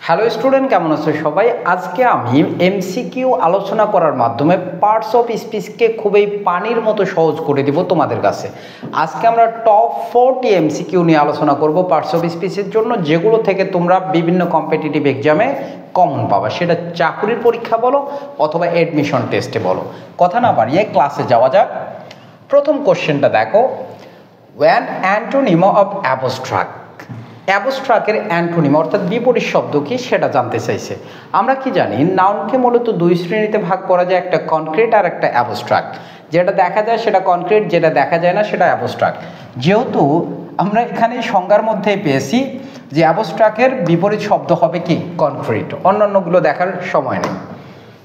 Hello student, কেমন আছো সবাই? আজকে আমি এমসিকিউ আলোচনা করার মাধ্যমে পার্টস অফ স্পিচকে খুবই পানির মতো সহজ করে দিব তোমাদের কাছে। আজকে আমরা টপ 40 এমসিকিউ নিয়ে আলোচনা করব পার্টস অফ স্পিচের জন্য, যেগুলো থেকে তোমরা বিভিন্ন কম্পিটিটিভ এক্সামে কমন পাবা, সেটা চাকরির পরীক্ষা বলো অথবা অ্যাডমিশন টেস্টে বলো। কথা না বাড়িয়ে ক্লাসে যাওয়া যাক। প্রথম কোশ্চেনটা দেখো, ওয়ান অ্যান্টোনিম অফ অ্যাবস্ট্রাক্ট। অ্যাবস্ট্রাক্টের অ্যান্টোনিম অর্থাৎ বিপরীত শব্দ কি সেটা জানতে চাইছে। আমরা কি জানি, নাউনকে মূলত দুই শ্রেণীতে ভাগ করা যায়, একটা কনক্রিট আর একটা অ্যাবস্ট্রাক্ট। যেটা দেখা যায় সেটা কনক্রিট, যেটা দেখা যায় না সেটা অ্যাবস্ট্রাক্ট। যেহেতু আমরা এখানে সংজ্ঞার মধ্যেই পেয়েছি যে অ্যাবস্ট্রাক্টের বিপরীত শব্দ হবে কি কনক্রিট, অন্যান্যগুলো দেখার সময় নেই।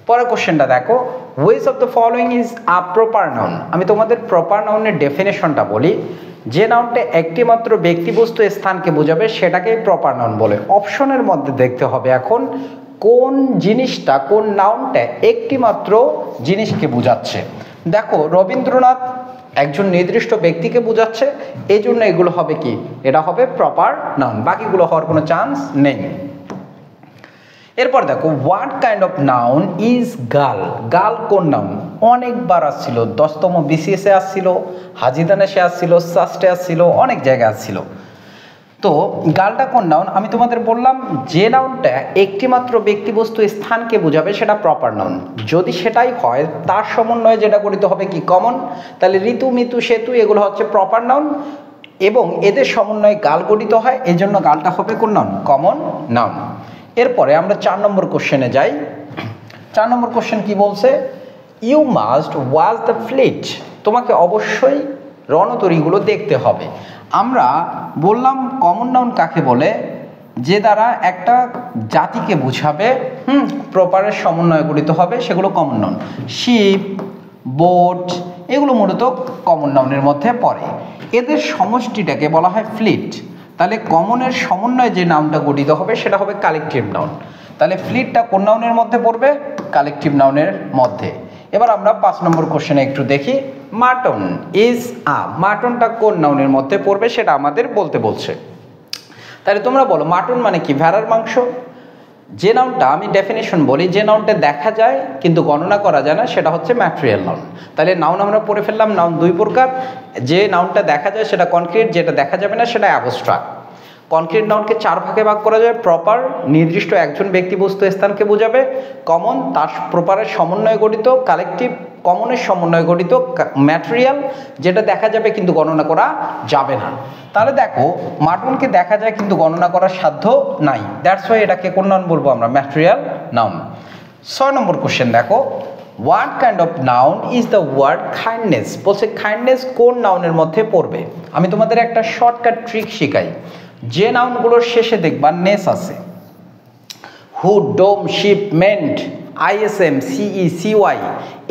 পরের কোশ্চেনটা দেখো, which of the following is a proper noun. আমি তোমাদের প্রপার নাউনের ডেফিনেশনটা বলি। যে নাউনটা একটি মাত্র ব্যক্তিবস্তু স্থানকে বোঝাবে সেটাকে প্রপার নাউন বলে। অপশনের মধ্যে দেখতে হবে এখন কোন জিনিসটা, কোন নাউনটা একটি মাত্র জিনিসকে বোঝাচ্ছে। দেখো, রবীন্দ্রনাথ একজন নির্দিষ্ট ব্যক্তিকে বোঝাচ্ছে, এই জন্য এগুলো হবে কি, এটা হবে প্রপার নাউন, বাকিগুলো হওয়ার কোনো চান্স নেই। এরপর দেখো, what kind of noun is girl. Girl কোন নাউন? অনেকবার আসছিল, 10তম বিসিএসে আসছিল, হাজিদানেসে আসছিল, সাস্টে আসছিল, অনেক জায়গায় আসছিল। তো গার্লটা কোন নাউন? আমি তোমাদের বললাম যে নাউনটা একটি মাত্র ব্যক্তিবস্তু স্থানকে বোঝাবে সেটা প্রপার নাউন। যদি সেটাই হয়, তার সমন্বয়ে যেটা গঠিত হবে কি কমন, তাহলে ঋতু, মিতু, সেতু এগুলো হচ্ছে প্রপার নাউন, এবং এদের সমন্বয়ে গার্ল গঠিত হয়, এই জন্য গার্লটা হবে কোন নাউন? Common noun. এরপরে আমরা 4 নম্বর কোশ্চেনে যাই। 4 নম্বর কোশ্চেন কি বলছে? You must watch the fleet. তোমাকে অবশ্যই রণতরীগুলো দেখতে হবে। আমরা বললাম কমন নাউন কাকে বলে? যে দ্বারা একটা জাতিকে বুঝাবে, প্রপারের সমন্বয়ে গঠিত হবে, সেগুলো কমন নাউন। শিপ, বোট এগুলো মূলত কমন নাউনের মধ্যে পড়ে। এদের সমষ্টিটাকে বলা হয় ফ্লিট। তাহলে কমনের সমন্বয়ে যে নাউনটা গঠিত হবে সেটা হবে কালেকটিভ নাউন। তাহলে ফ্লিটটা কোন নাউনের মধ্যে পড়বে? কালেকটিভ নাউনের মধ্যে। এবার আমরা 5 নম্বর কোশ্চেনে একটু দেখি। Mutton is a. মাটনটা কোন নাউনের মধ্যে পড়বে সেটা আমাদের বলতে বলছে। তাহলে তোমরা বলো, মাটন মানে কি? ভেড়ার মাংস। যে নাউনটা, আমি ডেফিনেশন বলি, যে নাউনটা দেখা যায় কিন্তু গণনা করা যায় না সেটা হচ্ছে ম্যাটেরিয়াল নাউন। তাহলে নাউন আমরা পড়ে ফেললাম, নাউন দুই প্রকার। যে নাউনটা দেখা যায় সেটা কনক্রিট, যেটা দেখা যাবে না সেটা অ্যাবস্ট্রাক্ট। কনক্রিট নাউনকে 4 ভাগে ভাগ করা যায়। প্রপার, নির্দিষ্ট একজন ব্যক্তি বস্তু স্থানকে বোঝাবে। কমন, তার প্রপারের সমন্বয়ে গঠিত। কালেকটিভ, কমনের সমন্বয়ে গঠিত। ম্যাটেরিয়াল, যেটা দেখা যাবে কিন্তু গণনা করা যাবে না। তাহলে দেখো, মাটনকে দেখা যায় কিন্তু গণনা করার সাধ্য নাই, দ্যাটস ওয়াই এটাকে কোন নাউন বলবো আমরা? Material noun. 6 নম্বর কোশ্চেন দেখো, what kind of noun is the word kindness. বলছে কাইন্ডনেস কোন নাউনের মধ্যে পড়বে। আমি তোমাদের একটা শর্টকাট ট্রিক শিখাই। যে নাউনগুলোর শেষে দেখবা নেস আছে, হুড, ডোম, শিপ, মেন্ট, আইএসএম, সিই, সিওয়াই,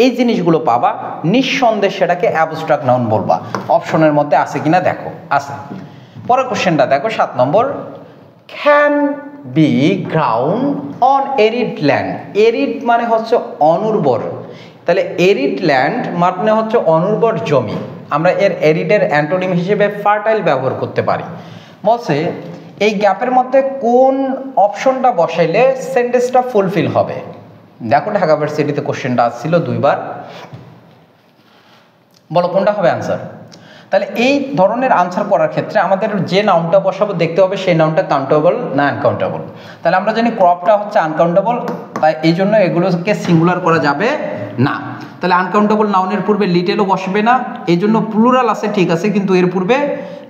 এই জিনিসগুলো পাবা, নিঃসন্দেহে সেটাকে অ্যাবস্ট্রাক্ট নাউন বলবা। অপশনের মধ্যে আছে কিনা দেখো, আছে। পরের কোশ্চেনটা দেখো, 7 নম্বর, can be ground on arid land. Arid মানে হচ্ছে অনুর্বর। তাহলে এরিড ল্যান্ড মানে হচ্ছে অনুর্বর জমি। আমরা এর এরিডের অ্যান্টোনিম হিসেবে ফার্টাইল ব্যবহার করতে পারি। বলছে এই গ্যাপের মধ্যে কোন অপশনটা বসাইলে সেন্টেন্সটা ফুলফিল হবে। দেখো, ঢাকা ইউনিভার্সিটিতে কোশ্চেনটা আসছিল 2 বার। বলো কোনটা হবে আনসার। তাহলে এই ধরনের আনসার করার ক্ষেত্রে আমাদের যে নাউনটা বসাবো দেখতে হবে সেই নাউনটা কাউন্টেবল না আনকাউন্টেবল। তাহলে আমরা জানি ক্রপটা হচ্ছে আনকাউন্টেবল, তাই এই জন্য এগুলোকে সিঙ্গুলার করা যাবে না। তাহলে আনকাউন্টেবল নাউনের পূর্বে লিটেলও বসবে না, এই জন্য প্লুরাল আছে ঠিক আছে, কিন্তু এর পূর্বে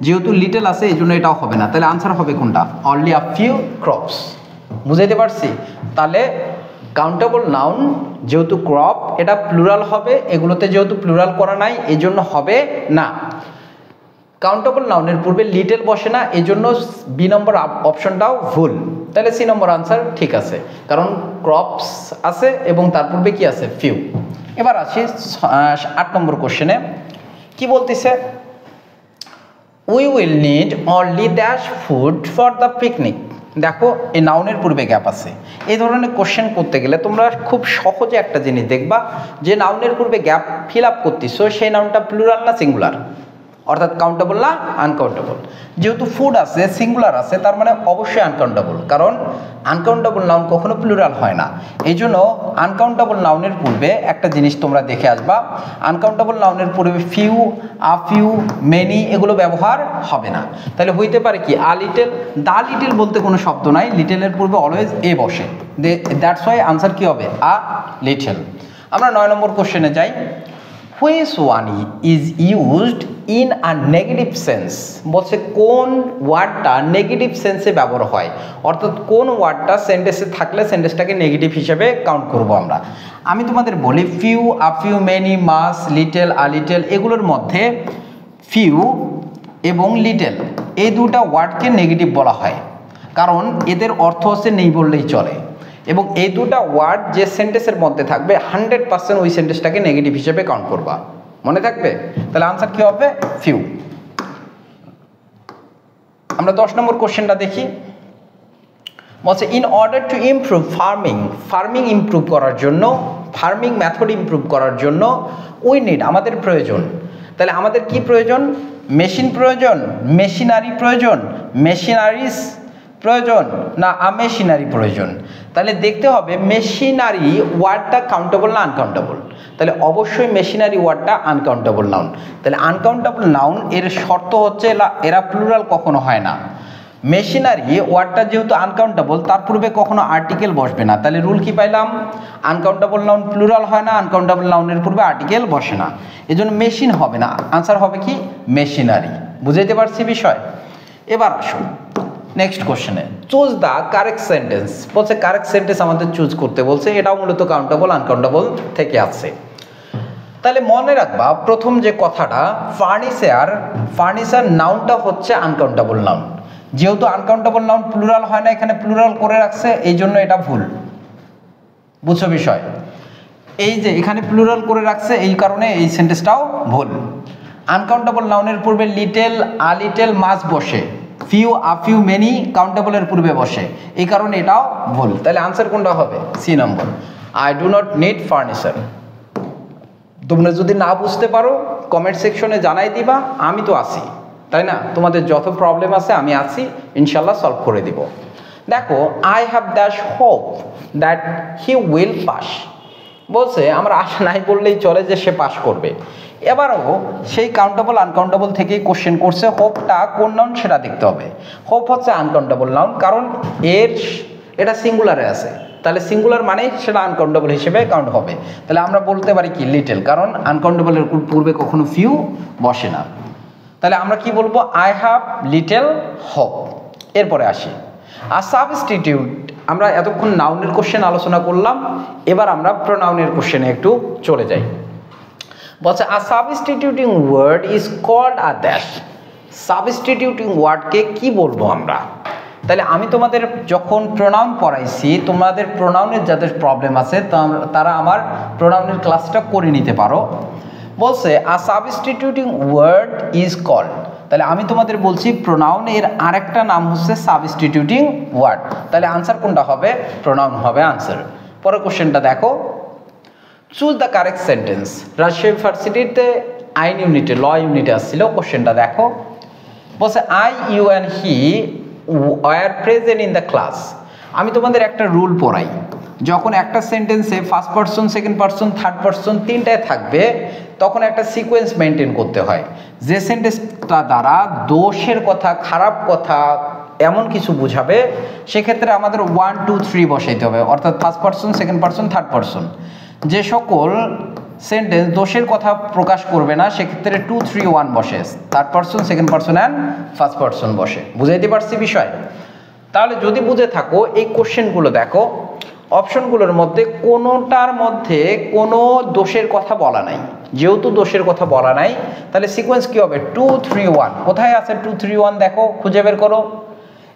যেহেতু লিটেল আছে এই জন্য এটাও হবে না। তাহলে আনসার হবে কোনটা? Only a few crops. বুঝাইতে পারছি? তাহলে কাউন্টেবল নাউন যেহেতু ক্রপ, এটা প্লুরাল হবে, এগুলোতে যেহেতু প্লুরাল করা নাই এই জন্য হবে না। কাউন্টেবল নাউনের পূর্বে লিটেল বসে না, এই জন্য বি নম্বর অপশনটাও ভুল। তাহলে সি নম্বর আনসার ঠিক আছে, কারণ ক্রপস আছে এবং তার পূর্বে কি আছে? ফিউ। এবার আসি 8 নম্বর কোশ্চেনে। কি বলতেছে? We will need only dash food for the picnic. দেখো, এই নাউনের পূর্বে গ্যাপ আছে। এই ধরনের কোশ্চেন করতে গেলে তোমরা খুব সহজে একটা জিনিস দেখবা, যে নাউনের পূর্বে গ্যাপ ফিল আপ করতেছো সেই নাউনটা প্লুরাল না সিঙ্গুলার। অর্থাৎ কাউন্টেবল না আনকাউন্টেবল। যেহেতু ফুড আছে সিঙ্গুলার আছে তার মানে অবশ্যই আনকাউন্টেবল, কারণ আনকাউন্টেবল নাউন কখনো প্লুরাল হয় না। এই জন্য আনকাউন্টেবল নাউনের পূর্বে একটা জিনিস তোমরা দেখে আসবা, আনকাউন্টেবল নাউনের পূর্বে ফিউ, আ ফিউ, মেনি এগুলো ব্যবহার হবে না। তাহলে হইতে পারে কি আ লিটেল, দা লিটেল বলতে কোনো শব্দ নাই, লিটেলের পূর্বে অলওয়েজ এ বসে, দ্যাটস ওয়াই আনসার কি হবে আ লিটেল। আমরা 9 নম্বর কোশ্চেনে যাই। Which one is used in a negative sense, বলছে কোন ওয়ার্ডটা নেগেটিভ সেন্সে ব্যবহার হয়, অর্থাৎ কোন ওয়ার্ডটা সেন্টেন্সে থাকলে সেন্টেন্সটাকে নেগেটিভ হিসেবে কাউন্ট করব আমরা। আমি তোমাদের বলি few, a few, many, much, little, a little এগুলোর মধ্যে ফিউ এবং লিটেল এই দুটা ওয়ার্ডকে নেগেটিভ বলা হয়, কারণ এদের অর্থ হচ্ছে নেই বললেই চলে, এবং এই দুটা ওয়ার্ড যে সেন্টেন্সের মধ্যে থাকবে 100% ওই সেন্টেন্সটাকে নেগেটিভ হিসেবে কাউন্ট করবা, মনে থাকবে। তাহলে আনসার কি হবে ফিউ। আমরা 10 নম্বর কোশ্চেনটা দেখি। বলছে in order to improve farming, farming improve করার জন্য, ফার্মিং মেথড ইমপ্রুভ করার জন্য উই নিড আমাদের প্রয়োজন। তাহলে আমাদের কি প্রয়োজন? মেশিন প্রয়োজন, মেশিনারি প্রয়োজন, মেশিনারিজ প্রয়োজন না মেশিনারি প্রয়োজন। তাহলে দেখতে হবে মেশিনারি ওয়ার্ডটা কাউন্টেবল না আনকাউন্টেবল। তাহলে অবশ্যই মেশিনারি ওয়ার্ডটা আনকাউন্টেবল নাউন। তাহলে আনকাউন্টেবল নাউন এর শর্ত হচ্ছে এরা প্লুরাল কখনো হয় না। মেশিনারি ওয়ার্ডটা যেহেতু আনকাউন্টেবল তার পূর্বে কখনো আর্টিকেল বসবে না। তাহলে রুল কি পাইলাম? আনকাউন্টেবল নাউন প্লুরাল হয় না, আনকাউন্টেবল নাউনের পূর্বে আর্টিকেল বসে না, এজন্য মেশিন হবে না। আনসার হবে কি মেশিনারি। বুঝাইতে পারছি বিষয়? এবার আসুন নেক্সট কোশ্চেনে, চুজ দ্য কারেক্ট সেন্টেন্স। বলছে কারেক্ট সেন্টেন্স আমাদের চুজ করতে বলছে, এটাও মূলত কাউন্টেবল আনকাউন্টেবল থেকে আছে। তাহলে মনে রাখবা প্রথম যে কথাটা ফার্নিচার, ফার্নিচার নাউনটা হচ্ছে আনকাউন্টেবল নাউন। যেহেতু আনকাউন্টেবল নাউন প্লুরাল হয় না, এখানে প্লুরাল করে রাখছে, এই জন্য এটা ভুল। বুঝছো বিষয়? এই যে এখানে প্লুরাল করে রাখছে এই কারণে এই সেন্টেন্সটাও ভুল। আনকাউন্টেবল নাউনের পূর্বে লিটেল, আ লিটেল, মাস বসে, ফিউ, আ ফিউ, মেনি কাউন্টেবলের পূর্বে বসে, এই কারণে এটাও ভুল। তাহলে আনসার কোনটা হবে? C number, I do not need furniture. তোমরা যদি না বুঝতে পারো কমেন্ট সেকশনে জানাই দিবা, আমি তো আছি, তাই না? তোমাদের যত প্রবলেম আছে আমি আছি, ইনশাল্লাহ সলভ করে দিব। দেখো আই হ্যাভ দ্যাশ hope that he will pass. বলছে আমরা আশা নাই বললেই চলে যে সে পাস করবে। এবারও সেই কাউন্টেবল আনকাউন্টেবল থেকেই কোশ্চেন করছে, হোপটা কোন নাউন সেটা দেখতে হবে। হোপ হচ্ছে আনকাউন্টেবল নাউন, কারণ এটা সিঙ্গুলারে আছে, তাহলে সিঙ্গুলার মানে সেটা আনকাউন্টেবল হিসেবে কাউন্ট হবে। তাহলে আমরা বলতে পারি কি লিটেল, কারণ আনকাউন্টেবলের পূর্বে কখনো ফিউ বসে না। তাহলে আমরা কি বলবো? I have little hope. এরপরে আসি আর সাবস্টিটিউট। আমরা এতক্ষণ নাউনের কোশ্চেন আলোচনা করলাম, এবার আমরা প্রোনাউনের কোশ্চেনে একটু চলে যাই। বলছে a substituting word is called a dash. Substituting ওয়ার্ডকে কি বলবো আমরা? তাহলে আমি তোমাদের যখন প্রোনাউন পড়াইছি, তোমাদের প্রোনাউনের যাদের প্রবলেম আছে তারা আমার প্রোনাউনের ক্লাসটা করে নিতে পারো। বলছে a substituting word is called, তাহলে আমি তোমাদের বলছি প্রোনাউন এর আরেকটা নাম হচ্ছে সাবস্টিটিউটিং ওয়ার্ড। তাহলে আনসার কোনটা হবে? প্রোনাউন হবে আনসার। পরের কোশ্চেনটা দেখো, choose the correct sentence. Rajshahi ইউনিভার্সিটিতে আইন ইউনিটে, ল ইউনিটে আসছিল, কোশ্চেনটা দেখো। বলছে I, you and he were present in the class. আমি তোমাদের একটা রুল পড়াই, যখন একটা সেন্টেন্সে first person, second person, third person তিনটায় থাকবে তখন একটা সিকোয়েন্স মেনটেন করতে হয়। যে সেন্টেন্সটা দ্বারা দোষের কথা, খারাপ কথা এমন কিছু বুঝাবে সেক্ষেত্রে আমাদের 1, 2, 3 বসাইতে হবে, অর্থাৎ first person, second person, third person. যে সকল সেন্টেন্স দোষের কথা প্রকাশ করবে না সেক্ষেত্রে 2, 3, 1 বসে, third person, second person and first person বসে। বুঝাইতে পারছি বিষয়? তাহলে যদি বুঝে থাকো এই কোশ্চেনগুলো দেখো, অপশনগুলোর মধ্যে কোনোটার মধ্যে কোনো দোষের কথা বলা নাই। যেহেতু দোষের কথা বলা নাই তাহলে সিকোয়েন্স কি হবে? 2, 3, 1। কোথায় আছে 2, 3, 1? দেখো, খুঁজে বের করো।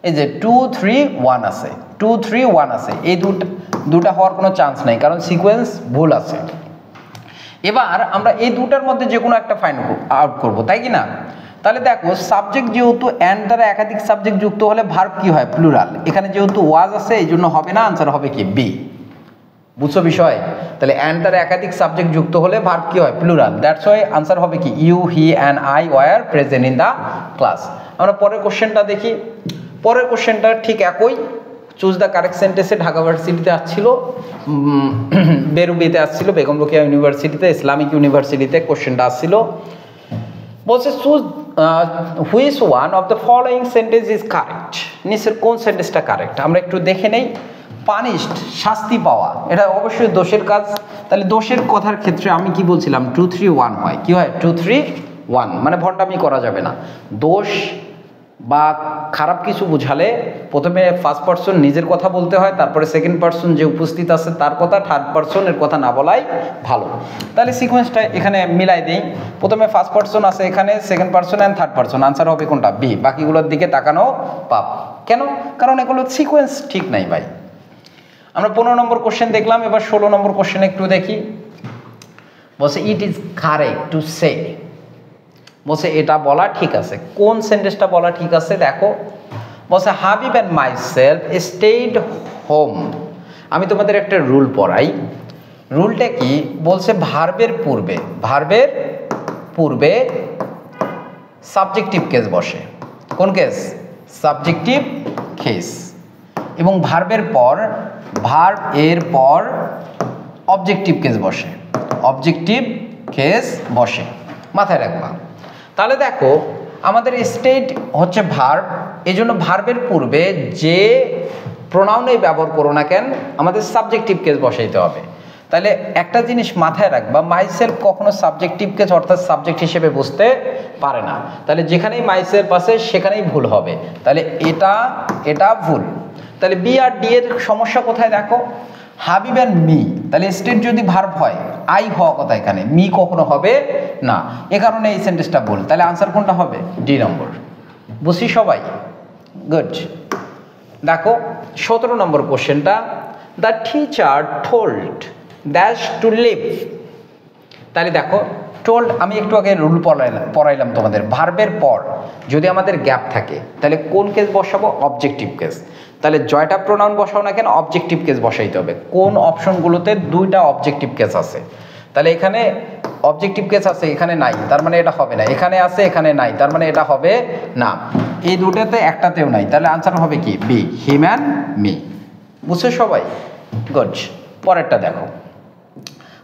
এই যে 2, 3, 1 আছে, 2, 3, 1 আছে। এই দুটা হওয়ার কোনো চান্স নাই, কারণ সিকোয়েন্স ভুল আছে। এবার আমরা এই দুটার মধ্যে যে কোনো একটা ফাইন্ড আউট করবো, তাই কি না? তাহলে দেখো সাবজেক্ট যেহেতু অ্যান্ড দ্বারা একাধিক সাবজেক্ট যুক্ত হলে ভার্ব কি হয়? প্লুরাল। এখানে যেহেতু ওয়াজ আছে এই জন্য হবে না, আনসার হবে কি বি। বুঝছো বিষয়? তাহলে অ্যান্ড দ্বারা একাধিক সাবজেক্ট যুক্ত হলে ভার্ব কি হয়? প্লুরাল। দ্যাটস ওয়াই আনসার হবে কি? You, he and I were present in the class. আমরা পরের কোশ্চেনটা দেখি। পরের কোশ্চেনটা ঠিক একই, চুজ দ্য কারেক্ট সেন্টেন্সে ঢাকা ভার্সিটিতে আসছিল, বেরুবিতে আসছিল, বেগম রোকেয়া ইউনিভার্সিটিতে, ইসলামিক ইউনিভার্সিটিতে কোশ্চেনটা আসছিল। বলছে choose which one of the following sentence is correct, নিচের কোন সেন্টেন্সটা কারেক্ট আমরা একটু দেখে নেই। পানিশড, শাস্তি পাওয়া, এটা অবশ্যই দোষের কাজ। তাহলে দোষের কথার ক্ষেত্রে আমি কি বলছিলাম? 2 3 1 হয়। কি হয়? 2 3 1, মানে ভণ্ডামি করা যাবে না। দোষ বা খারাপ কিছু বুঝালে প্রথমে ফার্স্ট পারসন নিজের কথা বলতে হয়, তারপরে সেকেন্ড পারসন যে উপস্থিত আছে তার কথা, থার্ড পারসনের কথা না বলাই ভালো। তাহলে সিকোয়েন্সটা এখানে মিলাই দেই। প্রথমে ফার্স্ট পারসন আছে এখানে, second person and third person. Answer হবে কোনটা? বি। বাকিগুলোর দিকে তাকানো পাপ। কেন? কারণ এগুলো সিকোয়েন্স ঠিক নাই ভাই। আমরা 15 নম্বর কোশ্চেন দেখলাম, এবার 16 নম্বর কোশ্চেন একটু দেখি। বলছে it is correct to say, বলছে এটা বলা ঠিক আছে। কোন সেন্টেন্সটা বলা ঠিক আছে দেখো। বলছে Habib and myself stayed home. আমি তোমাদের একটা রুল পড়াই। রুলটা কি? বলছে ভার্বের পূর্বে সাবজেক্টিভ কেস বসে। কোন কেস? Subjective case. এবং ভার্বের পর, ভার্ব এর পর অবজেক্টিভ কেস বসে, অবজেক্টিভ কেস বসে, মাথায় রাখবা। তাহলে দেখো আমাদের স্টেট হচ্ছে ভার্ব, এই জন্য ভার্বের পূর্বে যে প্রোনাউনেই ব্যবহার করো না কেন আমাদের সাবজেক্টিভ কেস বসাইতে হবে। তাহলে একটা জিনিস মাথায় রাখবা, মাইসেলফ কখনো সাবজেক্টিভ কেস অর্থাৎ সাবজেক্ট হিসেবে বুঝতে পারে না। তাহলে যেখানেই মাইসেলফ আছে সেখানেই ভুল হবে। তাহলে এটা ভুল। তাহলে বি আর ডি এর সমস্যা কোথায় দেখো। হাবিব অ্যান্ড মি, তাহলে স্টেট যদি ভার্ব হয় আই হওয়া কথা, এখানে মি কখনো হবে না, এ কারণে এই সেন্টেন্সটা ভুল। তাহলে আনসার কোনটা হবে? D number. বুঝছি সবাই? গুড। দেখো 17 নম্বর কোশ্চেনটা। The teacher told dash to leave. তাহলে দেখো টোল্ড, আমি একটু আগে রুল পড়াইলাম তোমাদের। ভার্বের পর যদি আমাদের গ্যাপ থাকে তাহলে কোন কেস বসাবো? Objective case. তাহলে জয়টা প্রোনাউন বসাও না কেন অবজেক্টিভ কেস বসাইতে হবে। কোন অপশনগুলোতে দুইটা অবজেক্টিভ কেস আছে? তাহলে এখানে অবজেক্টিভ কেস আছে, এখানে নাই, তার মানে এটা হবে না। এখানে আছে, এখানে নাই, তার মানে এটা হবে না। এই দুটোতে একটাতেও নাই, তাহলে আনসার হবে কি? B, him and me. বুঝছো সবাই? গুড। পরেরটা দেখো।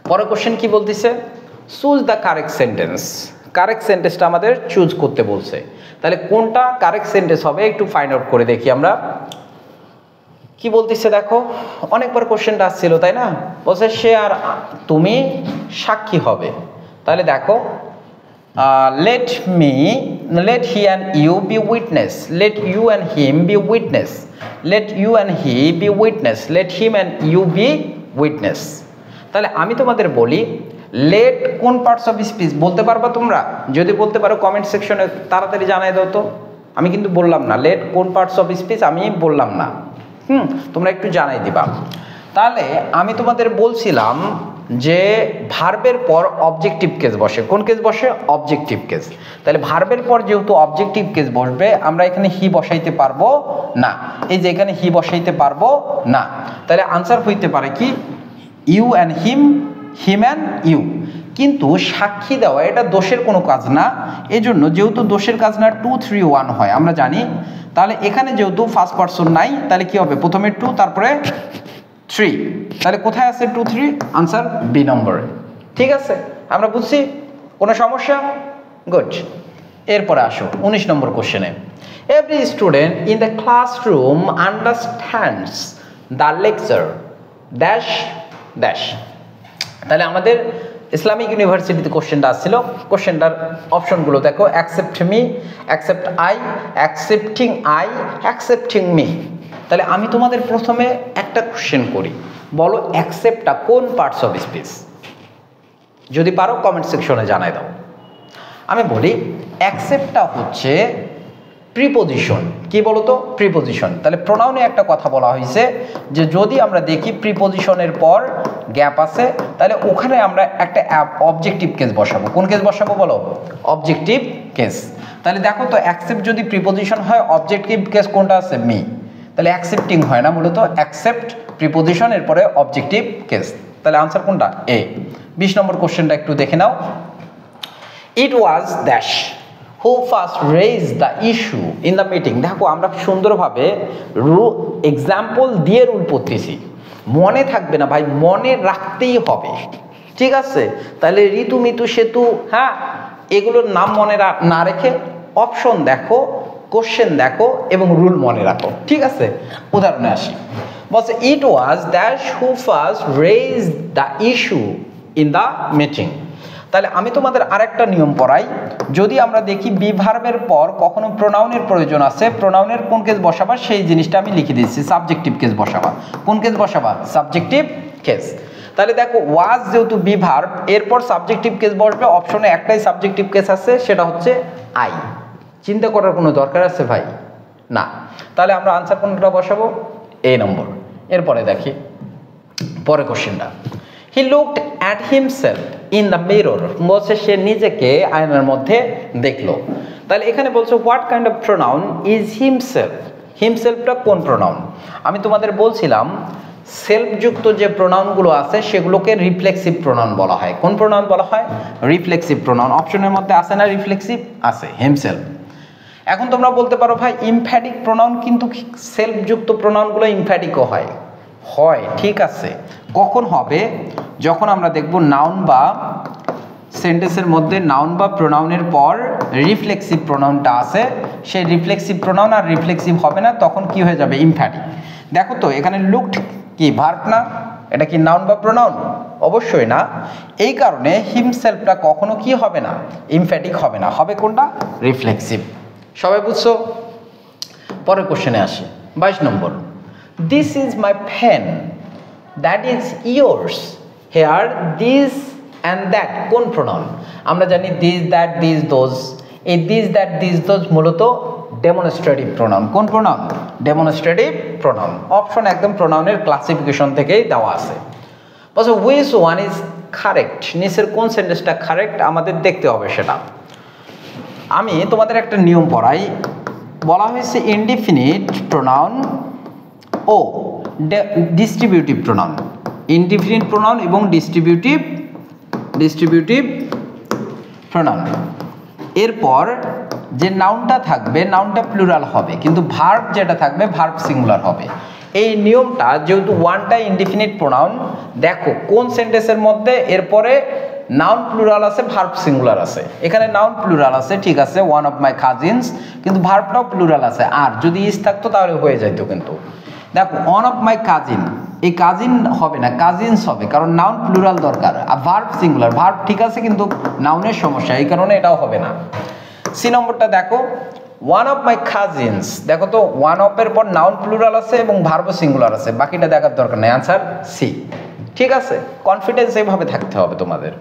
পরের কোশ্চেন কি বলতেছে? Choose the correct sentence. Correct সেন্টেন্সটা আমাদের চুজ করতে বলছে। তাহলে কোনটা কারেক্ট সেন্টেন্স হবে একটু ফাইন্ড আউট করে দেখি আমরা। কি বলতেছে দেখো, অনেকবার কোশ্চেনটা আসছিল তাই না? বলছে সে আর তুমি সাক্ষী হবে। তাহলে দেখো let he and you be witness, let you and him be witness, let you and he be witness, let him and you be witness. তাহলে আমি তোমাদের বলি লেট কোন পার্টস অফ স্পিচ বলতে পারবা তোমরা? যদি বলতে পারো কমেন্ট সেকশনে তাড়াতাড়ি জানাই দাও তো। আমি কিন্তু বললাম না লেট কোন পার্টস অফ স্পিচ, আমি বললাম না। তোমরা একটু জানাই দিবা। তাহলে আমি তোমাদের বলছিলাম যে ভার্বের পর অবজেক্টিভ কেস বসে। কোন কেস বসে? Objective case. তাহলে ভার্বের পর যেহেতু অবজেক্টিভ কেস বসবে আমরা এখানে হি বসাইতে পারবো না। এই যে এখানে হি বসাইতে পারবো না। তাহলে আনসার হইতে পারে কি? You and him, him and you. কিন্তু সাক্ষী দেওয়া এটা দোষের কোনো কাজ না, এজন্য যেহেতু দোষের কাজ না 2 3 1 হয় আমরা জানি। তাহলে এখানে যেহেতু ফার্স্ট পারসন নাই তাহলে কি হবে? প্রথমে 2 তারপরে 3। তাহলে কোথায় আছে 2 3? আনসার বি নম্বরে। ঠিক আছে, আমরা বুঝছি? কোনো সমস্যা? গুড। এরপরে আসো 19 নম্বর কোশ্চেনে। Every student in the classroom understands the lecture dash dash. তাহলে আমাদের ইসলামিক ইউনিভার্সিটিতে কোশ্চেনটা আসছিল। কোশ্চেনটার অপশনগুলো দেখো, accept me, accept I, accepting I, accepting me. তাহলে আমি তোমাদের প্রথমে একটা কোশ্চেন করি, বলো অ্যাকসেপ্টটা কোন পার্টস অফ স্পিচ? যদি পারো কমেন্ট সেকশনে জানাই দাও। আমি বলি অ্যাকসেপ্টটা হচ্ছে প্রিপোজিশন। কি বলতো? প্রিপোজিশন। তাহলে প্রোনাউনে একটা কথা বলা হয়েছে যে যদি আমরা দেখি প্রিপোজিশনের পর গ্যাপ আছে তাহলে ওখানে আমরা একটা অবজেক্টিভ কেস বসাবো। কোন কেস বসাবো বলো? Objective case. তাহলে দেখো তো অ্যাকসেপ্ট যদি প্রিপোজিশন হয় অবজেক্টিভ কেস কোনটা আছে? মি। তাহলে অ্যাকসেপ্টিং হয় না, মূলত অ্যাকসেপ্ট প্রিপোজিশন এরপরে অবজেক্টিভ কেস। তাহলে আনসার কোনটা? এ। 20 নম্বর কোশ্চেনটা একটু দেখে নাও। It was dash who first raise the issue in the meeting. দেখো আমরা সুন্দরভাবে এক্সাম্পল দিয়ে রুল পড়তেছি, মনে থাকবে না ভাই, মনে রাখতেই হবে, ঠিক আছে? তাহলে ঋতু, মিতু, সেতু, হ্যাঁ, এগুলোর নাম মনে না রেখে অপশন দেখো, কোশ্চেন দেখো এবং রুল মনে রাখো, ঠিক আছে? উদাহরণে আসি, বলছে it was dash who first raise the issue in the meeting. তাহলে আমি তোমাদের আরেকটা নিয়ম পড়াই। যদি আমরা দেখি বি ভার্বের পর কখনো প্রোনাউনের প্রয়োজন আছে, প্রোনাউনের কোন কেস বসাবা সেই জিনিসটা আমি লিখে দিচ্ছি, সাবজেক্টিভ কেস বসাবা। কোন কেস বসাবা? Subjective case. তাহলে দেখো ওয়াজ যেহেতু বি ভার্ব, এরপর সাবজেক্টিভ কেস বসবে, অপশনে একটাই সাবজেক্টিভ কেস আছে, সেটা হচ্ছে আই। চিন্তা করার কোনো দরকার আছে ভাই? না। তাহলে আমরা আনসার কোনটা বসাবো? এ নম্বর। এরপরে দেখি পরে কোশ্চেনটা। He looked at himself in the mirror. বলছে সে নিজেকে আয়নার মধ্যে দেখলো। তাহলে এখানে বলছে what kind of pronoun is himself. হিমসেলফটা কোন প্রোনাউন? আমি তোমাদের বলছিলাম সেলফযুক্ত যে প্রোনাউনগুলো আছে সেগুলোকে রিফ্লেক্সিভ প্রোনাউন বলা হয়। কোন প্রোনাউন বলা হয়? Reflexive pronoun. অপশনের মধ্যে আছে না রিফ্লেক্সিভ? আছে, হিমসেলফ। এখন তোমরা বলতে পারো ভাই ইমফ্যাটিক প্রোনাউন, কিন্তু সেলফযুক্ত প্রোনাউনগুলো ইমফ্যাটিকও হয়। হয়, ঠিক আছে। কখন হবে? যখন আমরা দেখব নাউন বা সেন্টেন্সের মধ্যে নাউন বা প্রোনাউনের পর রিফ্লেক্সিভ প্রোনাউনটা আছে, সেই রিফ্লেক্সিভ প্রোনাউন আর রিফ্লেক্সিভ হবে না, তখন কি হয়ে যাবে? ইমফ্যাটিক। দেখো তো এখানে লুকড কি ভার্ব না? এটা কি নাউন বা প্রোনাউন? অবশ্যই না। এই কারণে হিমসেলফটা কখনো কি হবে না? ইমফ্যাটিক হবে না, হবে কোনটা? রিফ্লেক্সিভ। সবাই বুঝছো? পরের কোশ্চেনে আসি, 22 নম্বর। This is my pen, that is yours. Here this and that কোন প্রোনাউন? আমরা জানি দিস, দ্যাট, দিস, দোজ। এই দিস, দ্যাট, দিস, দোজ মূলত ডেমনস্ট্রেটিভ প্রোনাউন। কোন প্রোনাউন? Demonstrative pronoun. অপশন একদম প্রোনাউনের ক্লাসিফিকেশন থেকেই দেওয়া আছে। বলছে হুইচ ওয়ান ইজ কারেক্ট। নিচের কোন সেন্টেন্সটা কারেক্ট আমাদের দেখতে হবে সেটা। আমি তোমাদের একটা নিয়ম পড়াই। বলা হয়েছে ইনডিফিনিট প্রোনাউন ও ডিস্ট্রিবিউটিভ প্রোনাউন। ইনডিফিনিট প্রোনাউন এবং ডিস্ট্রিবিউটিভ প্রোনাউন। এরপর যে নাউনটা থাকবে নাউনটা প্লুরাল হবে, কিন্তু ভার্ব যেটা থাকবে ভার্ব সিঙ্গুলার হবে। এই নিয়মটা যেহেতু ওয়ানটা ইনডিফিনিট প্রোনাউন, দেখো কোন সেন্টেন্সের মধ্যে এরপরে নাউন প্লুরাল আছে, ভার্ব সিঙ্গুলার আছে। এখানে নাউন প্লুরাল আছে, ঠিক আছে, ওয়ান অফ মাই কাজিনস, কিন্তু ভার্বটাও প্লুরাল আছে। আর যদি ইস থাকতো তাহলে হয়ে যাইতো। কিন্তু দেখো ওয়ান অফ মাই কাজিন, এই কাজিন হবে না, কাজিনস হবে, কারণ নাউন প্লুরাল দরকার। আর ভার্ব সিঙ্গুলার, ভার্ব ঠিক আছে কিন্তু নাউনের সমস্যা, এই কারণে এটাও হবে না। সি নম্বরটা দেখো, ওয়ান অফ মাই কাজিনস। দেখো তো ওয়ান অফ এর পর নাউন প্লুরাল আছে এবং ভার্ব সিঙ্গুলার আছে, বাকিটা দেখার দরকার নেই। আনসার সি, ঠিক আছে? কনফিডেন্স এইভাবে থাকতে হবে তোমাদের।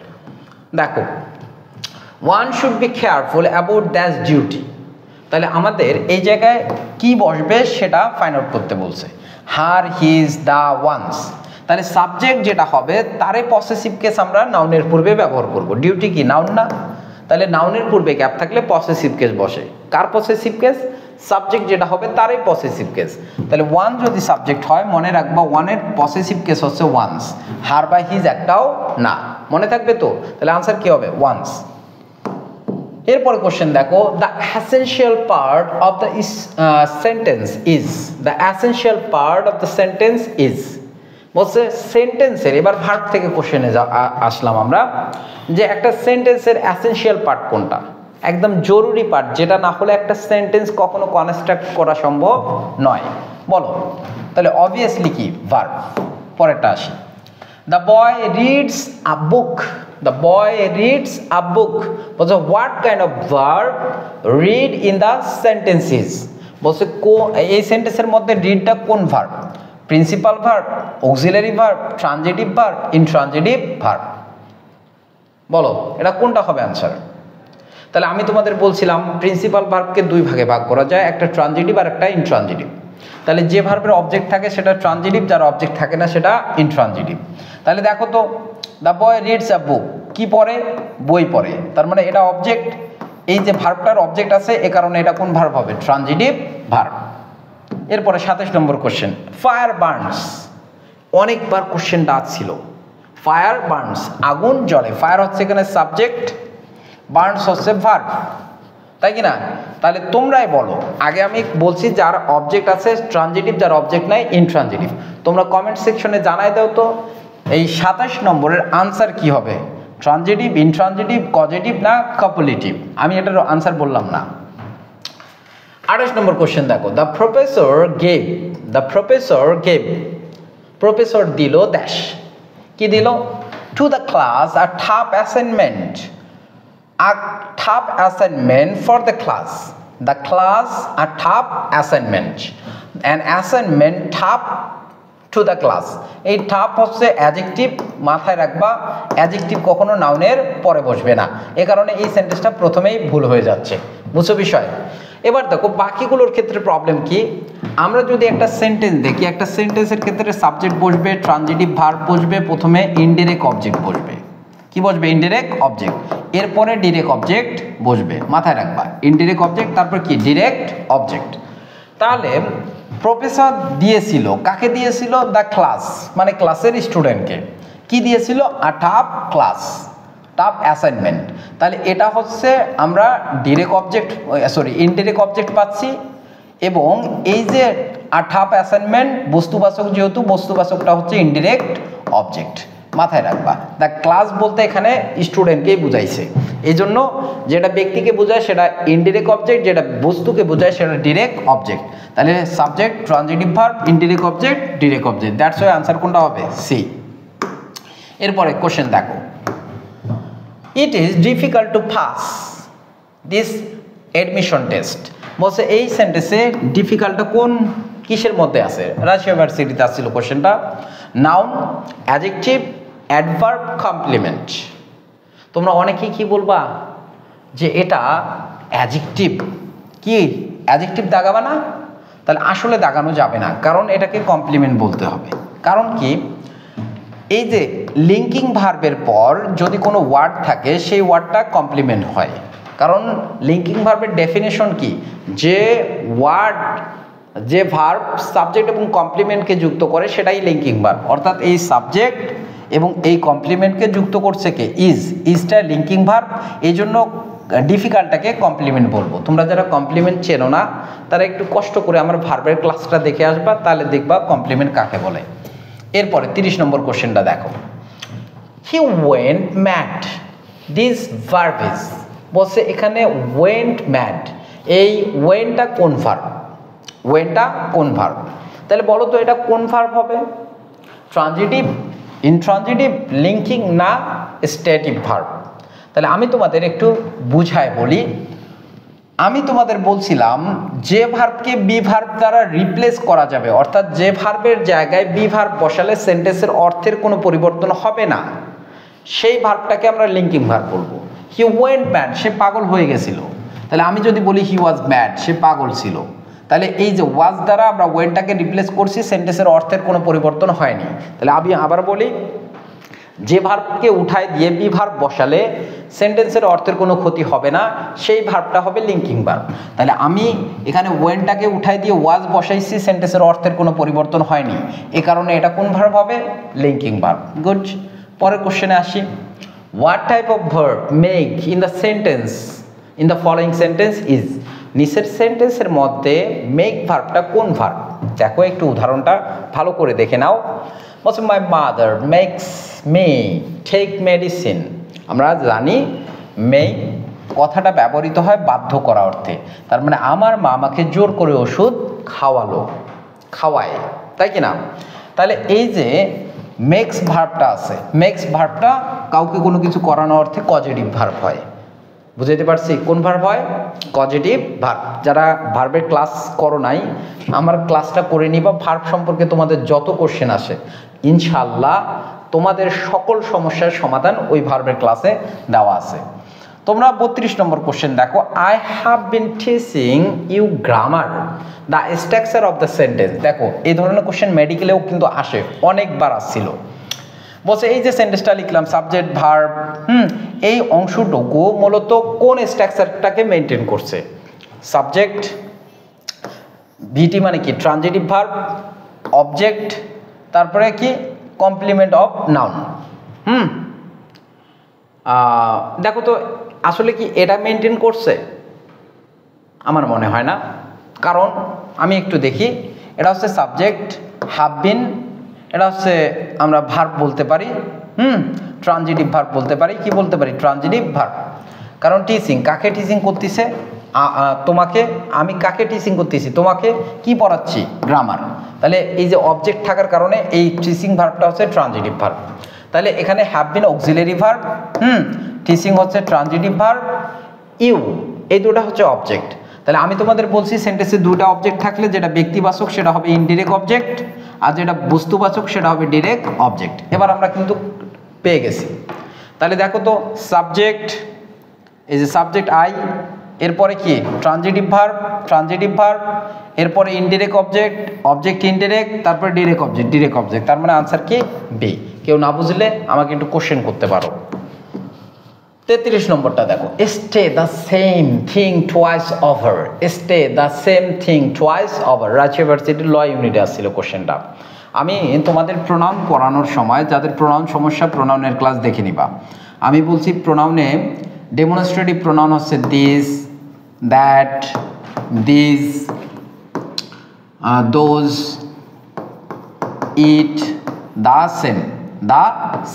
দেখো one should be careful about that's duty. তাহলে আমাদের এই জায়গায় কি বসবে সেটা ফাইন্ড আউট করতে বলছে। হার, হিজ, দ্য, ওয়ান্স। তাহলে সাবজেক্ট যেটা হবে তারে পসেসিভ কেস আমরা নাউনের পূর্বে ব্যবহার করব। ডিউটি কি নাউন না? তাহলে নাউনের পূর্বে গ্যাপ থাকলে পসেসিভ কেস বসে। কার পসেসিভ কেস? সাবজেক্ট যেটা হবে তারই পসেসিভ কেস। তাহলে ওয়ান যদি সাবজেক্ট হয় মনে রাখবা ওয়ানের পসেসিভ কেস হচ্ছে ওয়ান্স। হার বা হিজ একটাও না, মনে থাকবে তো? তাহলে আনসার কি হবে? ওয়ান্স। এরপরে কোশ্চেন দেখো, the essential part of the sentence is. The essential part of the sentence is বলছে সেন্টেন্সের, এবার ভার্ব থেকে কোশ্চেনে আসলাম আমরা, যে একটা সেন্টেন্সের এসেনশিয়াল পার্ট কোনটা? একদম জরুরি পার্ট, যেটা না হলে একটা সেন্টেন্স কখনো কনস্ট্রাক্ট করা সম্ভব নয়। বলো। তাহলে অবভিয়াসলি কি? ভার্ব। পরেরটা আসি, the boy reads a book. The boy reads a book বলছে what kind of verb read in the sentences. বলছে এই সেন্টেন্সের মধ্যে রিডটা কোন verb? Principal verb, auxiliary verb, transitive verb, intransitive verb. বলো এটা কোনটা হবে আনসার? তাহলে আমি তোমাদের বলছিলাম প্রিন্সিপাল ভার্বকে দুই ভাগে ভাগ করা যায়, একটা ট্রানজিটিভ আর একটা ইনট্রানজিটিভ। তাহলে যে ভার্বের অবজেক্ট থাকে সেটা ট্রানজিটিভ, যার অবজেক্ট থাকে না সেটা ইনট্রানজিটিভ। তাহলে দেখো তো দ্য বয় রিডস আ বুক, কি পড়ে? বই পড়ে। তার মানে এটা অবজেক্ট, এই যে ভার্বটার অবজেক্ট আছে এ কারণে এটা কোন ভার্ব হবে? Transitive verb. এরপরে 27 নম্বর কোশ্চেন, ফায়ার বার্নস। অনেকবার কোশ্চেনটা আসছিল। ফায়ার বার্নস, আগুন জ্বলে। ফায়ার হচ্ছে এখানে সাবজেক্ট, বার্নস হচ্ছে ভার্ব, তাই কি না? তাহলে তোমরাই বলো, আগে আমি বলছি যার অবজেক্ট আছে ট্রানজিটিভ, যার অবজেক্ট নাই ইনট্রানজিটিভ। তোমরা কমেন্ট সেকশনে জানাই দাও তো এই 27 নম্বরের আনসার কি হবে, ট্রানজিটিভ, ইনট্রানজিটিভ, কজেটিভ না কপোলিটিভ? আমি এটার আনসার বললাম না। 28 নম্বর কোশ্চেন দেখো, দ্য প্রফেসর গেভ, প্রফেসর দিল ড্যাশ, কি দিল? To the class a tough assignment, a tough assignment for the class a tough assignment, an assignment tough to the class। এই tough হচ্ছে অ্যাডজেক্টিভ, মাথায় রাখবা অ্যাডজেক্টিভ কখনো নাউনের পরে বসবে না, এ কারণে এই সেন্টেন্সটা প্রথমেই ভুল হয়ে যাচ্ছে, বুঝছো বিষয়? এবার দেখো বাকিগুলোর ক্ষেত্রে প্রবলেম কি, আমরা যদি একটা সেন্টেন্স দেখি, একটা সেন্টেন্সের ক্ষেত্রে সাবজেক্ট বসবে, ট্রানজিটিভ ভার্ব বসবে, প্রথমে ইনডিরেক্ট অবজেক্ট বসবে, কি বসবে? ইনডিরেক্ট অবজেক্ট, এরপরে ডিরেক্ট অবজেক্ট বসবে, মাথায় রাখবা ইনডিরেক্ট অবজেক্ট, তারপর কি ডিরেক্ট অবজেক্ট। তাহলে প্রফেসর দিয়েছিল, কাকে দিয়েছিল? দ্য ক্লাস, মানে ক্লাসের স্টুডেন্টকে। কি দিয়েছিল? A tough class, tough assignment. তাহলে এটা হচ্ছে আমরা direct object, sorry indirect object পাচ্ছি, এবং এই যে আ টাফ অ্যাসাইনমেন্ট বস্তুবাচক, যেহেতু বস্তুবাচকটা হচ্ছে ইনডিরেক্ট অবজেক্ট, মাথায় রাখবা। দ্য ক্লাস বলতে এখানে স্টুডেন্টকেই বুঝাইছে, এই জন্য যেটা ব্যক্তিকে বোঝায় সেটা ইনডিরেক্ট অবজেক্ট, যেটা বস্তুকে বোঝায় সেটা ডিরেক্ট অবজেক্ট। তাহলে subject, transitive verb, indirect object, direct object, that's why answer কোনটা হবে? সি। এরপরে কোশ্চেন দেখো, it is difficult to pass this admission test. বলছে এই সেন্টেন্সে ডিফিকাল্টটা কোন কিসের মধ্যে আছে? রাজশাহী ইউনিভার্সিটিতে আসছিল কোশ্চেনটা। Noun, adjective, adverb, complement. তোমরা অনেকেই কি বলবা যে এটা অ্যাডজেক্টিভ, কি অ্যাডজেক্টিভ দাগাবা না? তাহলে আসলে দাগানো যাবে না, কারণ এটাকে কমপ্লিমেন্ট বলতে হবে। কারণ কি, এই যে লিঙ্কিং ভার্বের পর যদি কোনো ওয়ার্ড থাকে সেই ওয়ার্ডটা কমপ্লিমেন্ট হয়, কারণ লিঙ্কিং ভার্বের ডেফিনেশন কি, যে ওয়ার্ড, যে ভার্ব সাবজেক্ট এবং কমপ্লিমেন্টকে যুক্ত করে সেটাই লিঙ্কিং ভার্ব। অর্থাৎ এই সাবজেক্ট এবং এই কমপ্লিমেন্টকে যুক্ত করছে কে? ইজটা লিঙ্কিং ভার্ব, এই জন্য ডিফিকাল্টটাকে কমপ্লিমেন্ট বলবো। তোমরা যারা কমপ্লিমেন্ট চেনো না তারা একটু কষ্ট করে আমার ভার্বের ক্লাসটা দেখে আসবা, তাহলে দেখবা কমপ্লিমেন্ট কাকে বলে। এরপরে 30 নম্বর কোশ্চেনটা দেখো, he went mad, this verb is. বলছে এখানে ওয়েন্ট ম্যাড, এই ওয়েন্টটা কোন ভার্ব? ওয়েন্টটা কোন ভার্ব? তাহলে বলো তো এটা কোন ভার্ব হবে? ট্রানজিটিভ, ইনট্রানজিটিভ, লিঙ্কিং না স্ট্যাটিক ভার্ব? তাহলে আমি তোমাদের একটু বুঝায় বলি। আমি তোমাদের বলছিলাম যে ভার্বকে বি ভার্ব দ্বারা রিপ্লেস করা যাবে, অর্থাৎ যে ভার্বের জায়গায় বি ভার্ব বসালে সেন্টেন্সের অর্থের কোনো পরিবর্তন হবে না, সেই ভার্বটাকে আমরা লিঙ্কিং ভার্ব বলবো। হি ওয়েন্ট ম্যাড, সে পাগল হয়ে গেছিল। তাহলে আমি যদি বলি হি ওয়াজ ম্যাড, সে পাগল ছিল, তাহলে এই যে ওয়াজ দ্বারা আমরা ওয়েন্টটাকে রিপ্লেস করছি, সেন্টেন্সের অর্থের কোনো পরিবর্তন হয়নি। তাহলে আমি আবার বলি, যে ভার্বকে উঠায় দিয়ে বি ভার্ব বসালে সেন্টেন্সের অর্থের কোনো ক্ষতি হবে না, সেই ভার্বটা হবে লিঙ্কিং ভার্ব। তাহলে আমি এখানে ওয়েনটাকে উঠায় দিয়ে ওয়াজ বসাইছি, সেন্টেন্সের অর্থের কোনো পরিবর্তন হয়নি, এ কারণে এটা কোন ভার্ব হবে? Linking verb. গুড। পরের কোশ্চেনে আসি, what type of verb make in the sentence, in the following sentence is. নিচের সেন্টেন্সের মধ্যে মেক ভার্বটা কোন ভার্ব? দেখো একটু উদাহরণটা ভালো করে দেখে নাও। বলছে my mother makes me take medicine. আমরা জানি মেক কথাটা ব্যবহৃত হয় বাধ্য করা অর্থে, তার মানে আমার মা আমাকে জোর করে ওষুধ খাওয়ালো, খাওয়ায়, তাই কি না? তাহলে এই যে মেক্স ভার্বটা আছে, মেক্স ভার্বটা কাউকে কোনো কিছু করানো অর্থে কজেটিভ ভার্ব হয়। বুঝাইতে পারছি? কোন ভার্ব হয়? Causative verb. যারা ভার্বের ক্লাস করো নাই, আমার ক্লাসটা করে নিবা। ভার্ব সম্পর্কে তোমাদের যত কোশ্চেন আসে ইনশাল্লাহ তোমাদের সকল সমস্যার সমাধান ওই ভার্বের ক্লাসে দেওয়া আছে। তোমরা 32 নম্বর কোশ্চেন দেখো, I have been teaching you grammar, the structure of the sentence. দেখো এই ধরনের কোশ্চেন মেডিকেলেও কিন্তু আসে, অনেকবার আসছিল। বলছে এই যে সেন্টেন্সটা লিখলাম সাবজেক্ট ভার্ব, এই অংশটুকু মূলত কোন স্ট্রাকচারটাকে মেনটেন করছে? সাবজেক্ট, ভিটি মানে কি ট্রানজিটিভ ভার্ব, অবজেক্ট, তারপরে কি কমপ্লিমেন্ট অফ নাউন। দেখো তো আসলে কি এটা মেনটেন করছে? আমার মনে হয় না, কারণ আমি একটু দেখি। এটা হচ্ছে সাবজেক্ট, হ্যাভ বিন, এটা হচ্ছে আমরা ভার্ব বলতে পারি, ট্রানজিটিভ ভার্ব বলতে পারি, কি বলতে পারি? Transitive verb. কারণ টিচিং, কাকে টিচিং করতেছে? তোমাকে। আমি কাকে টিচিং করতেছি? তোমাকে। কি পড়াচ্ছি? গ্রামার। তাহলে এই যে অবজেক্ট থাকার কারণে এই টিচিং ভার্বটা হচ্ছে ট্রানজিটিভ ভার্ব। তাহলে এখানে have been auxiliary verb, teaching হচ্ছে ট্রানজিটিভ ভার্ব, ইউ এই দুটো হচ্ছে অবজেক্ট। তাহলে আমি তোমাদের বলছি সেন্টেন্সে দুটো অবজেক্ট থাকলে যেটা ব্যক্তিবাচক সেটা হবে ইনডিরেক্ট অবজেক্ট, আর যেটা বস্তুবাচক সেটা হবে ডিরেক্ট অবজেক্ট। এবার আমরা কিন্তু পেয়ে গেছি। তাহলে দেখো তো সাবজেক্ট, এই যে সাবজেক্ট আই, এরপরে কি? ট্রানজিটিভ ভার্ব, ট্রানজিটিভ ভার্ব, এরপরে ইনডিরেক্ট অবজেক্ট, অবজেক্ট ইনডিরেক্ট, তারপরে ডিরেক্ট অবজেক্ট, ডিরেক্ট অবজেক্ট। তার মানে আনসার কি? বি। কেউ না বুঝলে আমাকে একটু কোশ্চেন করতে পারো। 33 নম্বরটা দেখো, stay the same thing twice over. Stay the same thing twice over, Rajshahi ইউনিভার্সিটির ল ইউনিটে আসছিল কোশ্চেনটা। আমি তোমাদের প্রোনাউন পড়ানোর সময় যাদের প্রোনাউন সমস্যা, প্রোনাউনের ক্লাস দেখে নিবা। আমি বলছি প্রোনাউনে ডেমনস্ট্রেটিভ প্রোনাউন হচ্ছে this, that, this, those, it, the same, the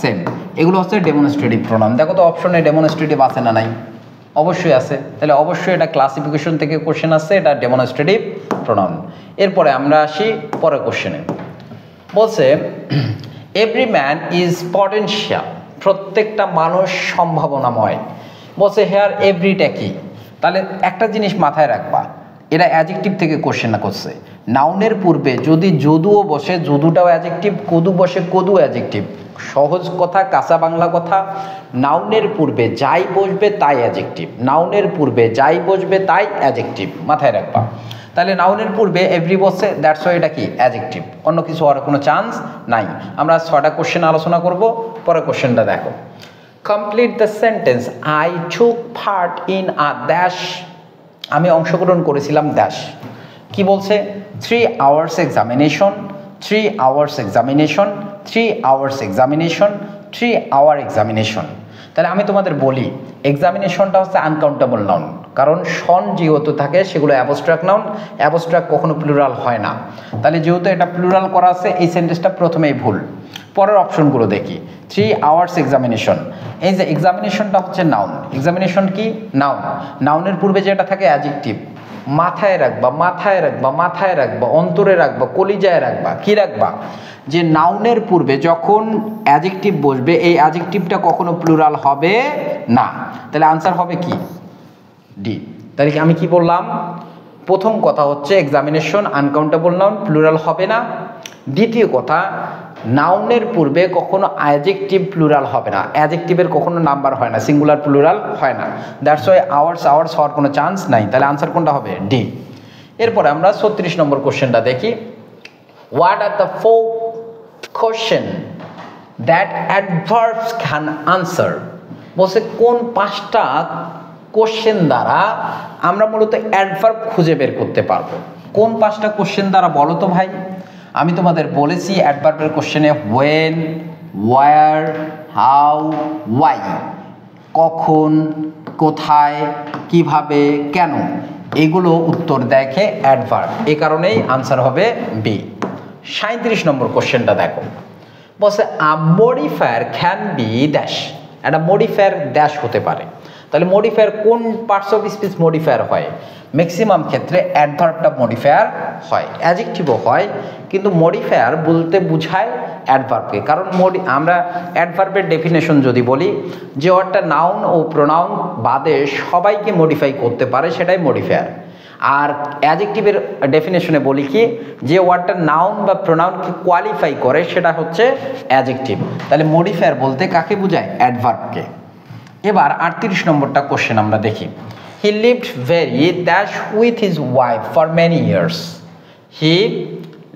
same, এগুলো হচ্ছে ডেমনস্ট্রেটিভ প্রোনাউন। দেখো তো অপশনে ডেমনস্ট্রেটিভ আছে না নাই? অবশ্যই আছে। তাহলে অবশ্যই এটা ক্লাসিফিকেশন থেকে কোশ্চেন আসছে, এটা ডেমনস্ট্রেটিভ প্রোনাউন। এরপরে আমরা আসি পরের কোশ্চেনে। বলছে এভরি ম্যান ইজ পটেনশিয়াল, প্রত্যেকটা মানুষ সম্ভাবনাময়। বলছে হেয়ার এভরিটা কি? তাহলে একটা জিনিস মাথায় রাখবা, এরা অ্যাডজেক্টিভ থেকে কোশ্চেন করছে। নাউনের পূর্বে যদি যদুও বসে, যদুটাও অ্যাডজেক্টিভ, কদু বসে, কদু অ্যাডজেক্টিভ। সহজ কথা, কাঁচা বাংলা কথা, নাউনের পূর্বে যাই বসবে তাই অ্যাডজেক্টিভ, নাউনের পূর্বে যাই বসবে তাই অ্যাডজেক্টিভ, মাথায় রাখবা। তাহলে নাউনের পূর্বে এভরি বসে, দ্যাটস ওয়াই এটা কি? অ্যাডজেক্টিভ, অন্য কিছু হওয়ার কোনো চান্স নাই। আমরা 6টা কোশ্চেন আলোচনা করব। পরে কোশ্চেনটা দেখো, complete the sentence I took part in a dash. আমি অংশগ্রহণ করেছিলাম ড্যাশ। কি বলছে? 3 hours examination, 3 hours examination, 3 hours examination, 3 hour examination. তাহলে আমি তোমাদের বলি এক্সামিনেশনটা হচ্ছে আনকাউন্টেবল নাউন, কারণ সন যেহেতু থাকে সেগুলো অ্যাবস্ট্রাক্ট নাউন, অ্যাবস্ট্রাক্ট কখনো প্লুরাল হয় না। তাহলে যেহেতু এটা প্লুরাল করা আছে, এই সেন্টেন্সটা প্রথমেই ভুল। পরের অপশনগুলো দেখি। 3 hours এক্সামিনেশন, এই যে এক্সামিনেশনটা হচ্ছে নাউন। এক্সামিনেশন কি? নাউন। নাউনের পূর্বে যেটা থাকে অ্যাডজেক্টিভ। মাথায় রাখবা, মাথায় রাখবা, মাথায় রাখবা, অন্তরে রাখবা, কলিজায় রাখবা। কি রাখবা? যে নাউনের পূর্বে যখন অ্যাডজেক্টিভ বসবে এই অ্যাডজেক্টিভটা কখনো প্লুরাল হবে না। তাহলে আনসার হবে কি? ডি। তাহলে আমি কি বললাম? প্রথম কথা হচ্ছে এক্সামিনেশন আনকাউন্টেবল নাউন, প্লুরাল হবে না। দ্বিতীয় কথা, নাউনের পূর্বে কখনো অ্যাডজেক্টিভ প্লুরাল হবে না, অ্যাডজেক্টিভের কখনো নাম্বার হয় না, সিঙ্গুলার প্লুরাল হয় না। দ্যাটস ওয়াই আওয়ার্স আওয়ার্স হওয়ার কোনো চান্স নাই। তাহলে আনসার কোনটা হবে? ডি। এরপরে আমরা 36 নম্বর কোশ্চেনটা দেখি। What are the 4 question that adverbs can answer? বলছে কোন 5টা কোশ্চেন দ্বারা আমরা মূলত অ্যাডভার্ব খুঁজে বের করতে পারবো। কোন 5টা কোশ্চেন দ্বারা বলো তো ভাই? আমি তোমাদের বলেছি অ্যাডভার্বের কোশ্চেনে হোয়েন, ওয়ার, হাউ, ওয়াই, কখন, কোথায়, কিভাবে, কেন, এগুলো উত্তর দেখে অ্যাডভার্ব। এই কারণেই আনসার হবে বি। 37 নম্বর কোশ্চেনটা দেখো। বলছে আ মডিফায়ার ক্যান বি ড্যাশ। একটা মডিফায়ার ড্যাশ হতে পারে। তাহলে মডিফায়ার কোন পার্টস অফ স্পিচ মডিফায়ার হয়? ম্যাক্সিমাম ক্ষেত্রে অ্যাডভার্বটা মডিফায়ার হয়, অ্যাডজেক্টিভও হয়, কিন্তু মডিফায়ার বলতে বোঝায় অ্যাডভার্বকে। কারণ আমরা অ্যাডভার্বের ডেফিনেশন যদি বলি, যে ওয়ার্ডটা নাউন ও প্রোনাউন বাদে সবাইকে মডিফাই করতে পারে সেটাই মডিফায়ার। আর অ্যাডজেক্টিভের ডেফিনেশনে বলি কি, যে ওয়ার্ডটা নাউন বা প্রোনাউনকে কোয়ালিফাই করে সেটা হচ্ছে অ্যাডজেক্টিভ। তাহলে মডিফায়ার বলতে কাকে বোঝায়? অ্যাডভার্বকে। এবার 38 নম্বরটা কোশ্চেন আমরা দেখি। He lived very dash with his wife for many years. He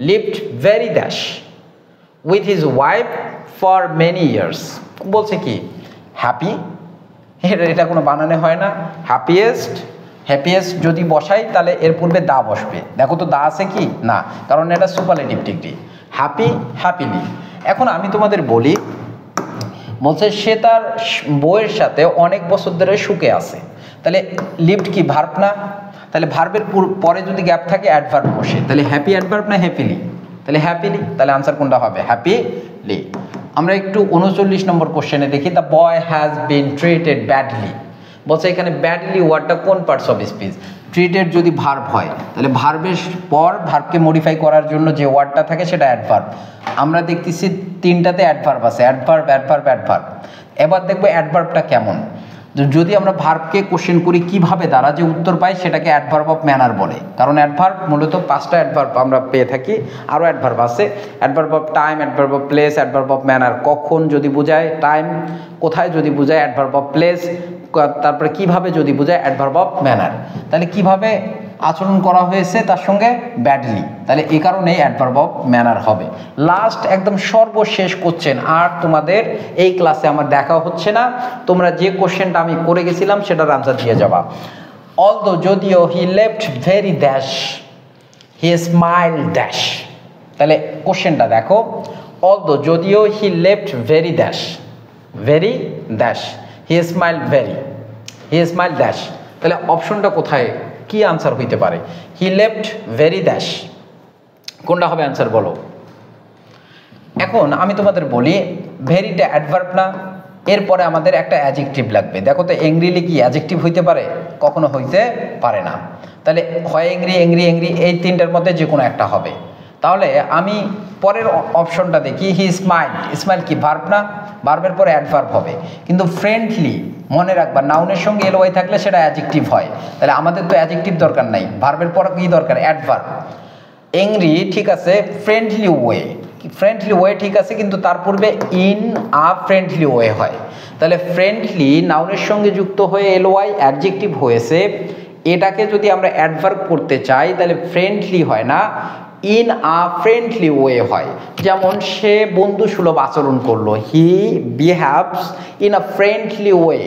lived very dash with his wife for many years. বলছে কি? হ্যাপি। এটা কোনো বানানে হয় না। হ্যাপিয়েস্ট, হ্যাপিয়েস্ট যদি বসাই তাহলে এর পূর্বে দা বসবে। দেখো তো দা আছে কি? না, কারণ এটা সুপারলেটিভ ডিগ্রি। Happy, happily. এখন আমি তোমাদের বলি বলছে সে তার বউয়ের সাথে অনেক বছর ধরে সুখে আছে। তাহলে লিভড কি ভার্ব না? তাহলে ভার্বের পরে যদি গ্যাপ থাকে অ্যাডভার্ব বসে, তাহলে হ্যাপি অ্যাডভার্ব না হ্যাপিলি? তাহলে হ্যাপিলি। তাহলে আনসার কোনটা হবে? হ্যাপিলি। আমরা একটু 39 নম্বর কোশ্চেনে দেখি। The boy has been treated badly. বলছে এখানে ব্যাডলি ওয়ার্ডটা কোন পার্টস অফ স্পিচ? ট্রিটেড যদি ভার্ব হয় তাহলে ভার্বের পর ভার্বকে মডিফাই করার জন্য যে ওয়ার্ডটা থাকে সেটা অ্যাডভার্ব। আমরা দেখতেছি তিনটাতে অ্যাডভার্ব আছে, অ্যাডভার্ব অ্যাডভার্ব অ্যাডভার্ব। এবার দেখবো অ্যাডভার্বটা কেমন। যদি আমরা ভার্বকে কোশ্চেন করি কিভাবে দ্বারা যে উত্তর পাই সেটাকে অ্যাডভার্ব অফ ম্যানার বলে। কারণ অ্যাডভার্ব মূলত 5টা অ্যাডভার্ব আমরা পেয়ে থাকি, আরও অ্যাডভার্ব আছে। Adverb of time, adverb of place, adverb of manner. কখন যদি বোঝায় টাইম, কোথায় যদি বোঝায় অ্যাডভার্ব অফ প্লেস, তারপরে কিভাবে যদি বোঝায় অ্যাডভার্ব অফ ম্যানার। তাহলে কিভাবে আচরণ করা হয়েছে তার সঙ্গে ব্যাডলি, তাহলে এই কারণেই অ্যাডভার্ব অফ ম্যানার হবে। লাস্ট একদম সর্বশেষ কোশ্চেন, আর তোমাদের এই ক্লাসে আমার দেখা হচ্ছে না, তোমরা যে কোশ্চেনটা আমি করে গেছিলাম সেটার আনসার দিয়ে যাবা। অলদো যদিও he left very dash, he smile dash. তাহলে কোশ্চেনটা দেখো, অলদো যদিও he left very dash, very dash, he smile very, he smile dash. তাহলে অপশনটা কোথায়, কি আনসার হইতে পারে? হি লেফট ভেরি ড্যাশ, কোনটা হবে আনসার বলো? এখন আমি তোমাদের বলি, ভেরিটা অ্যাডভার্ব না, এরপরে আমাদের একটা অ্যাডজেক্টিভ লাগবে। দেখো তো এংরিলি কি অ্যাডজেক্টিভ হইতে পারে? কখনো হইতে পারে না। তাহলে হয় এংরি, এংরি, এংরি, এই তিনটার মধ্যে যে কোনো একটা হবে। তাহলে আমি পরের অপশনটা দেখি, হি স্মাইল। স্মাইল কি ভার্ব না? ভার্বের পরে অ্যাডভার্ব হবে। কিন্তু ফ্রেন্ডলি মনে রাখবা, নাউনের সঙ্গে এলওয়াই থাকলে সেটা অ্যাডজেক্টিভ হয়। তাহলে আমাদের তো অ্যাডজেক্টিভ দরকার নাই, ভার্বের পরে কি দরকার? অ্যাডভার্ব। এংরি ঠিক আছে, ফ্রেন্ডলি ওয়ে, ফ্রেন্ডলি ওয়ে ঠিক আছে, কিন্তু তার পূর্বে ইন আ ফ্রেন্ডলি ওয়ে হয়। তাহলে ফ্রেন্ডলি নাউনের সঙ্গে যুক্ত হয়ে এলওয়াই অ্যাডজেক্টিভ হয়েছে, এটাকে যদি আমরা অ্যাডভার্ব করতে চাই তাহলে ফ্রেন্ডলি হয় না, ইন আ ফ্রেন্ডলি ওয়ে হয়। যেমন সে বন্ধু সুলভ আচরণ করলো, হি behaves in a friendly way,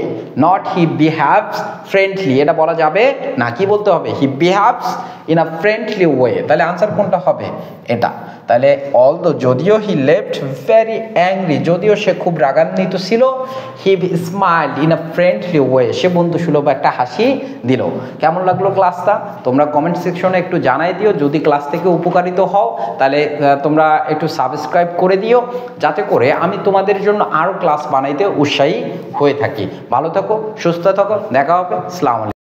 not he behaves friendly. এটা বলা যাবে না, কি বলতে হবে? হি behaves in a friendly way. তাহলে আনসার কোনটা হবে? এটা। তাহলে অলদো যদিও হি লেফট ভেরি অ্যাংরি, যদিও সে খুব রাগান্বিত ছিল, he smile in a friendly way, সে বন্ধু সুলভ একটা হাসি দিল। কেমন লাগলো ক্লাসটা? তোমরা কমেন্ট সেকশনে একটু জানাই দিও। যদি ক্লাস থেকে উপকারিত হও তাহলে তোমরা একটু সাবস্ক্রাইব করে দিও, যাতে করে আমি তোমাদের জন্য আরও ক্লাস বানাইতে উৎসাহী হয়ে থাকি। ভালো থাকো, সুস্থ থাকো, দেখা হবে। আসসালামু আলাইকুম।